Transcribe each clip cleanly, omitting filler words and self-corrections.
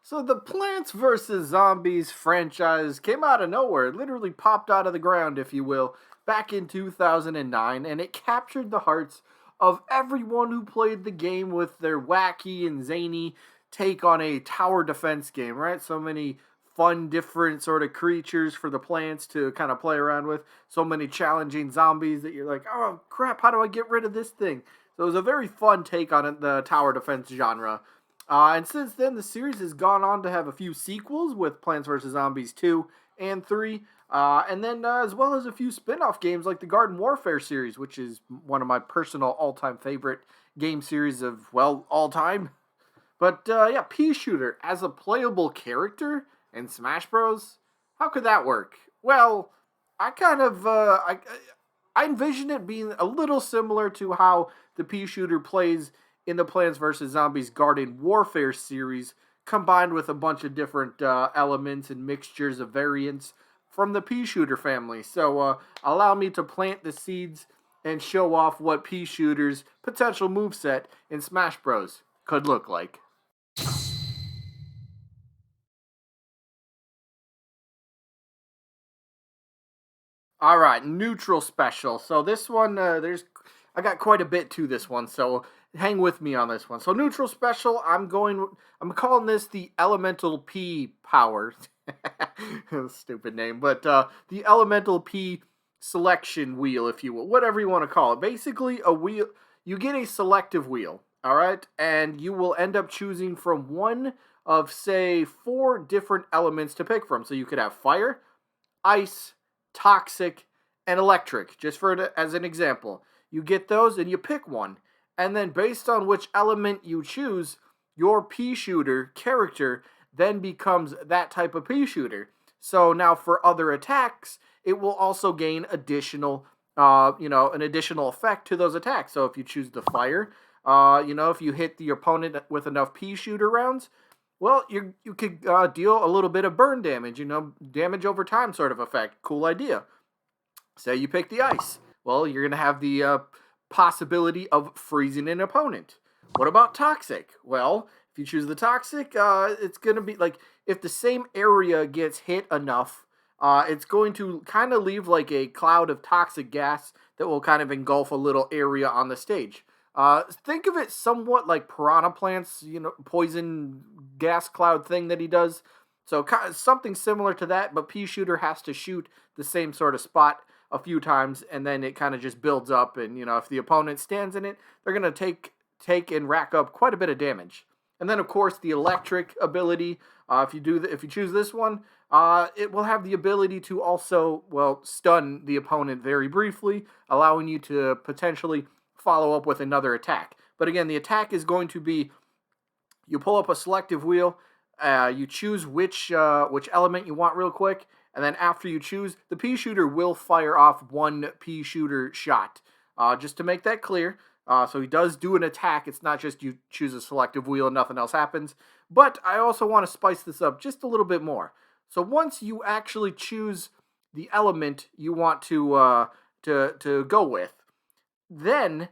So the Plants vs. Zombies franchise came out of nowhere, literally popped out of the ground, if you will, back in 2009, and it captured the hearts of everyone who played the game with their wacky and zany take on a tower defense game, right? So many fun, different sort of creatures for the plants to kind of play around with. So many challenging zombies that you're like, oh crap, how do I get rid of this thing? So it was a very fun take on the tower defense genre. And since then, the series has gone on to have a few sequels with Plants vs. Zombies 2 and 3, and then as well as a few spin off games like the Garden Warfare series, which is one of my personal all time favorite game series of, well, all time. But yeah, Pea Shooter as a playable character in Smash Bros. How could that work? Well, I kind of I envision it being a little similar to how the Pea Shooter plays in the Plants vs Zombies Garden Warfare series, combined with a bunch of different elements and mixtures of variants from the Pea Shooter family. So allow me to plant the seeds and show off what Pea Shooter's potential moveset in Smash Bros. Could look like. All right, neutral special. So this one, I got quite a bit to this one, so hang with me on this one. So neutral special, I'm calling this the Elemental P power. Stupid name, but the Elemental P selection wheel, if you will, whatever you want to call it. Basically, a wheel. You get a selective wheel, all right, and you will end up choosing from one of say four different elements to pick from. So you could have fire, ice, toxic, and electric, just as an example. You get those and you pick one. And then based on which element you choose, your pea shooter character then becomes that type of pea shooter. So now for other attacks, it will also gain additional, an additional effect to those attacks. So if you choose the fire, if you hit the opponent with enough pea shooter rounds, well, you could deal a little bit of burn damage, damage over time sort of effect. Cool idea. Say you pick the ice. Well, you're going to have the possibility of freezing an opponent. What about toxic? Well, if you choose the toxic, it's going to be like if the same area gets hit enough, it's going to kind of leave like a cloud of toxic gas that will kind of engulf a little area on the stage. Think of it somewhat like Piranha Plant's, poison gas cloud thing that he does. So something similar to that, but Pea Shooter has to shoot the same sort of spot a few times, and then it kind of just builds up. And if the opponent stands in it, they're gonna take and rack up quite a bit of damage. And then of course the electric ability. If you choose this one, it will have the ability to also stun the opponent very briefly, allowing you to potentially follow up with another attack. But again, the attack is going to be you pull up a selective wheel, you choose which element you want real quick, and then after you choose, the pea shooter will fire off one pea shooter shot. Just to make that clear, so he does do an attack. It's not just you choose a selective wheel and nothing else happens. But I also want to spice this up just a little bit more. So once you actually choose the element you want to go with, then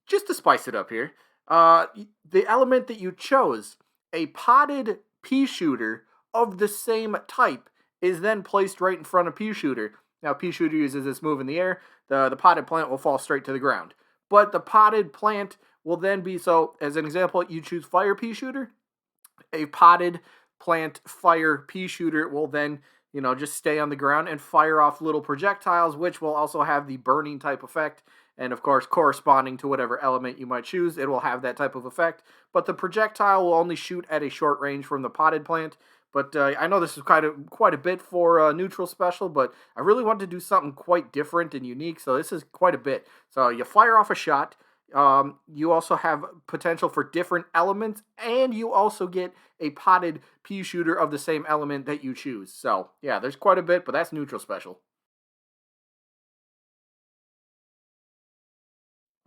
just to spice it up here, the element that you chose, a potted pea shooter of the same type, is then placed right in front of pea shooter. Now, pea shooter uses this move in the air. The potted plant will fall straight to the ground. But the potted plant will then be, so as an example, you choose fire pea shooter. A potted plant fire pea shooter will then, just stay on the ground and fire off little projectiles, which will also have the burning type effect. And of course, corresponding to whatever element you might choose, it will have that type of effect. But the projectile will only shoot at a short range from the potted plant. But I know this is quite a bit for neutral special, but I really want to do something quite different and unique. So this is quite a bit. So you fire off a shot. You also have potential for different elements, and you also get a potted pea shooter of the same element that you choose. So yeah, there's quite a bit, but that's neutral special.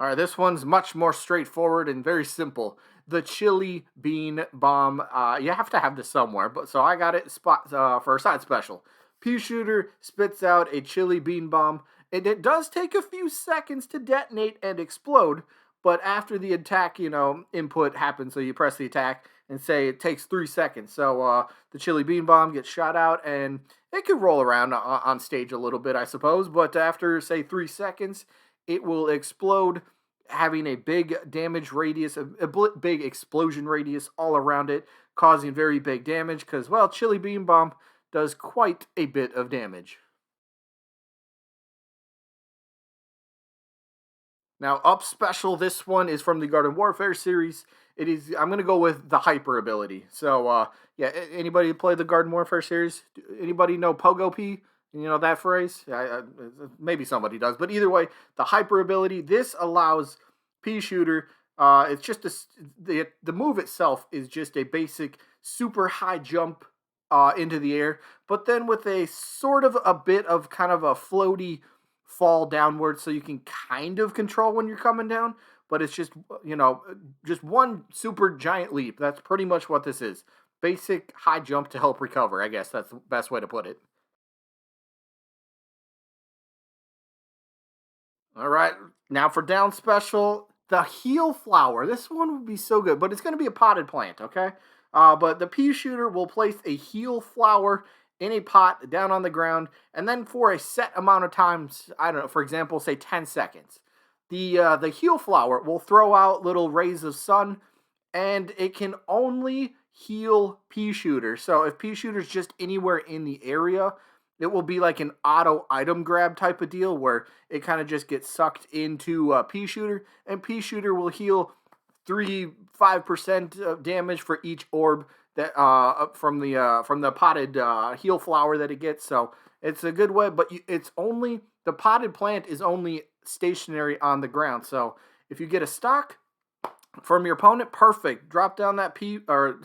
All right, this one's much more straightforward and very simple. The chili bean bomb. You have to have this somewhere, but so I got it spot for a side special. Pea shooter spits out a chili bean bomb, and it does take a few seconds to detonate and explode. But after the attack, input happens, so you press the attack, and say it takes 3 seconds. So the chili bean bomb gets shot out, and it could roll around on stage a little bit, I suppose. But after say 3 seconds, it will explode, having a big damage radius, a big explosion radius all around it, causing very big damage. Because well, chili bean bomb does quite a bit of damage. Now, up special, this one is from the Garden Warfare series. It is. I'm gonna go with the hyper ability. So, yeah. Anybody play the Garden Warfare series? Anybody know Pogo P? You know that phrase? Maybe somebody does. But either way, the hyper ability. This allows P shooter. It's just the move itself is just a basic super high jump into the air, but then with a sort of a bit of kind of a floaty fall downward, so you can kind of control when you're coming down, but it's just, just one super giant leap. That's pretty much what this is. Basic high jump to help recover. I guess that's the best way to put it. All right, now for down special, the heal flower. This one would be so good, but it's going to be a potted plant, okay? But the pea shooter will place a heal flower in a pot down on the ground, and then for a set amount of times, I don't know, for example, say 10 seconds, the heal flower will throw out little rays of sun, and it can only heal pea shooter. So if pea shooter's just anywhere in the area, it will be like an auto item grab type of deal where it kind of just gets sucked into pea shooter, and pea shooter will heal 5% damage for each orb that from the potted heal flower that it gets. So it's a good way, but it's only the potted plant is only stationary on the ground. So if you get a stock from your opponent, perfect. Drop down that pea, or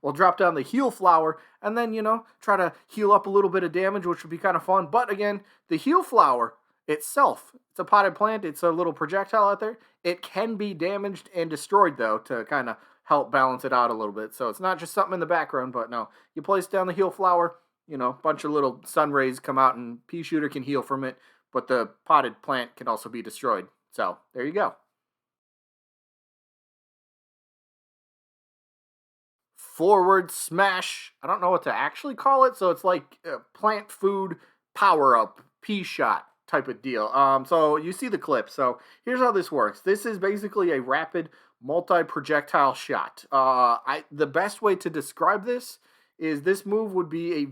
well, drop down the heal flower, and then try to heal up a little bit of damage, which would be kind of fun. But again, the heal flower itself, it's a potted plant. It's a little projectile out there. It can be damaged and destroyed though, to kind of help balance it out a little bit. So it's not just something in the background, but no, you place down the heal flower. A bunch of little sun rays come out, and pea shooter can heal from it. But the potted plant can also be destroyed. So there you go. Forward smash. I don't know what to actually call it. So it's like plant food power up pea shot type of deal. So you see the clip. So here's how this works. This is basically a rapid multi projectile shot. The best way to describe this is this move would be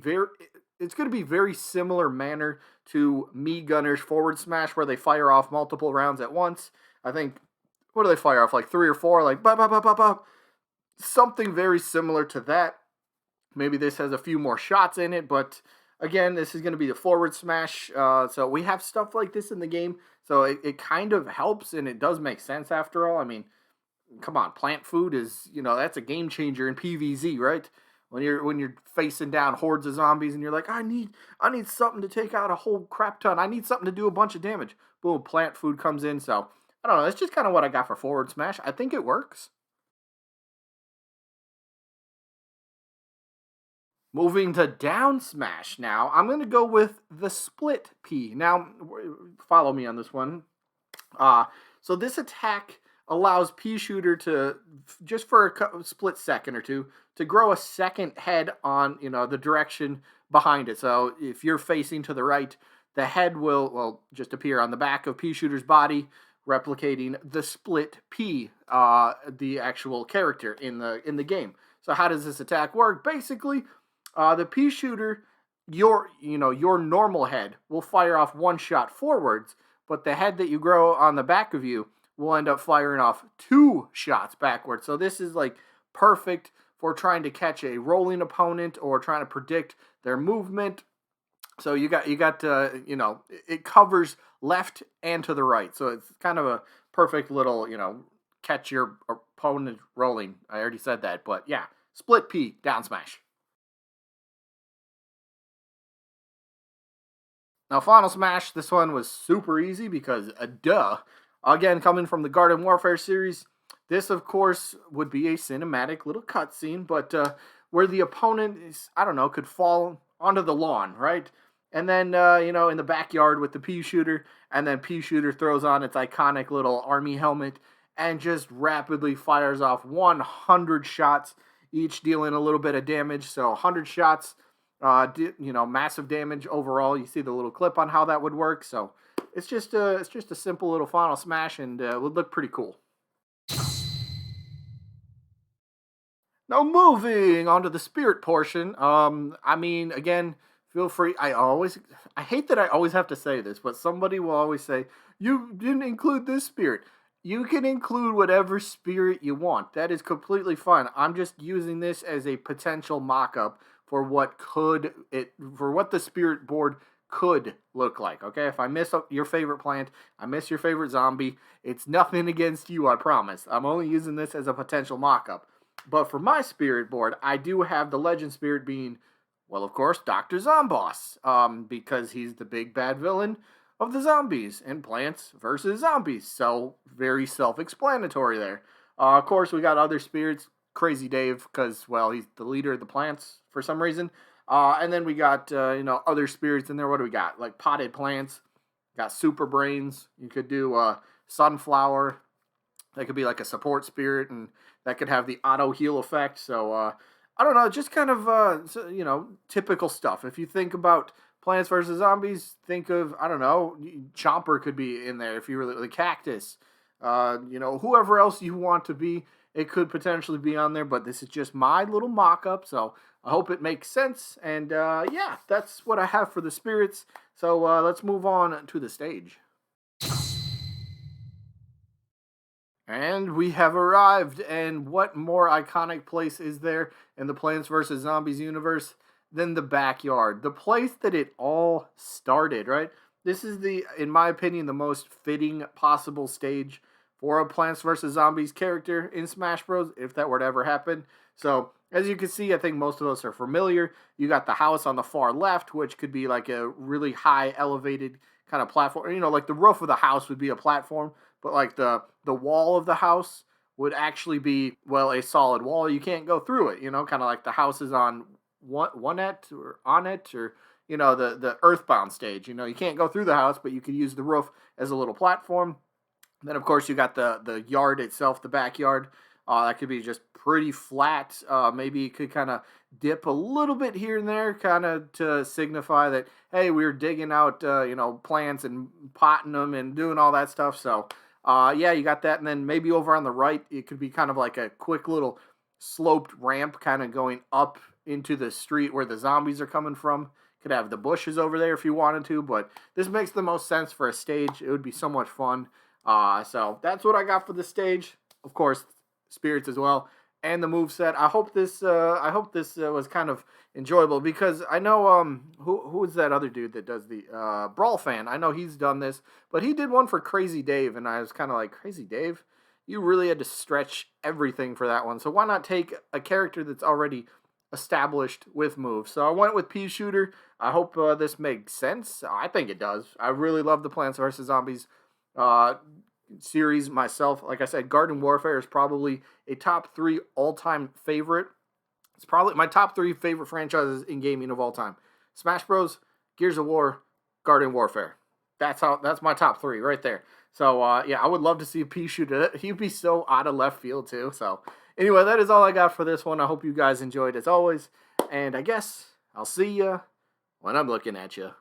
it's going to be very similar manner to Me Gunner's forward smash, where they fire off multiple rounds at once. I think, what do they fire off, like 3 or 4, like bop bop bop bop bop, something very similar to that. Maybe this has a few more shots in it, but again, this is going to be the forward smash. So we have stuff like this in the game, so it kind of helps, and it does make sense after all. I mean, come on, plant food is, that's a game changer in PvZ, right? When you're facing down hordes of zombies and you're like, I need something to take out a whole crap ton. I need something to do a bunch of damage. Boom, plant food comes in. So I don't know. It's just kind of what I got for forward smash. I think it works. Moving to down smash now, I'm going to go with the split P. Now, follow me on this one. Uh, so this attack allows Pea Shooter to, just for a split second or two, to grow a second head on, the direction behind it. So if you're facing to the right, the head will, just appear on the back of Pea Shooter's body, replicating the split P, the actual character in the game. So how does this attack work? Basically, the pea shooter, your normal head will fire off one shot forwards, but the head that you grow on the back of you will end up firing off 2 shots backwards. So this is like perfect for trying to catch a rolling opponent or trying to predict their movement. So you got it covers left and to the right. So it's kind of a perfect little, catch your opponent rolling. I already said that, but yeah, split P, down smash. Now, Final Smash, this one was super easy because, duh. Again, coming from the Garden Warfare series, this, of course, would be a cinematic little cutscene, but where the opponent is, I don't know, could fall onto the lawn, right? And then, in the backyard with the pea shooter, and then pea shooter throws on its iconic little army helmet and just rapidly fires off 100 shots each dealing a little bit of damage. So 100 shots, massive damage overall. You see the little clip on how that would work. So it's just a simple little final smash, and would look pretty cool. Now moving on to the spirit portion. I mean, again, feel free. I hate that I always have to say this, but somebody will always say you didn't include this spirit. You can include whatever spirit you want. That is completely fine. I'm just using this as a potential mock-up for what the spirit board could look like. Okay, if I miss your favorite plant, I miss your favorite zombie. It's nothing against you, I promise. I'm only using this as a potential mock-up. But for my spirit board, I do have the legend spirit being, well, of course, Dr. Zomboss, because he's the big bad villain of the zombies and Plants versus Zombies. So very self-explanatory there. Of course, we got other spirits, Crazy Dave, because, well, he's the leader of the Plants for some reason. And then we got, other spirits in there. What do we got? Like Potted Plants, got Super Brains. You could do Sunflower. That could be like a support spirit, and that could have the auto heal effect. So I don't know, just kind of typical stuff. If you think about Plants vs Zombies, think of, I don't know, Chomper could be in there if you really, the Cactus. Whoever else you want to be, it could potentially be on there. But this is just my little mock-up, so I hope it makes sense. And yeah, that's what I have for the spirits. So let's move on to the stage. And we have arrived, and what more iconic place is there in the Plants vs. Zombies universe than the backyard? The place that it all started, right? This is in my opinion, the most fitting possible stage for a Plants vs. Zombies character in Smash Bros, if that were to ever happen. So, as you can see, I think most of us are familiar. You got the house on the far left, which could be like a really high elevated kind of platform. Like the roof of the house would be a platform, but like the wall of the house would actually be, well, a solid wall. You can't go through it, kind of like the house is on one it or on it, or the Earthbound stage. You can't go through the house, but you could use the roof as a little platform. Then of course you got the yard itself, the backyard. That could be just pretty flat. Maybe you could kind of dip a little bit here and there, kind of to signify that, hey, we were digging out, plants and potting them and doing all that stuff. So, yeah, you got that. And then maybe over on the right, it could be kind of like a quick little sloped ramp kind of going up into the street where the zombies are coming from. Could have the bushes over there if you wanted to, but this makes the most sense for a stage. It would be so much fun. So that's what I got for the stage. Of course, spirits as well, and the moveset. I hope this was kind of enjoyable, because I know who is that other dude that does the Brawl Fan? I know he's done this, but he did one for Crazy Dave, and I was kind of like, Crazy Dave, you really had to stretch everything for that one. So why not take a character that's already established with moves? So I went with PEASHOOTER. I hope this makes sense. I think it does. I really love the Plants vs. Zombies series myself. Like I said, Garden Warfare is probably a top 3 all-time favorite. It's probably my top 3 favorite franchises in gaming of all time. Smash Bros, Gears of War, Garden Warfare. That's my top 3 right there. So yeah, I would love to see a PEASHOOTER. He'd be so out of left field too. So anyway, that is all I got for this one. I hope you guys enjoyed as always, and I guess I'll see you when I'm looking at you.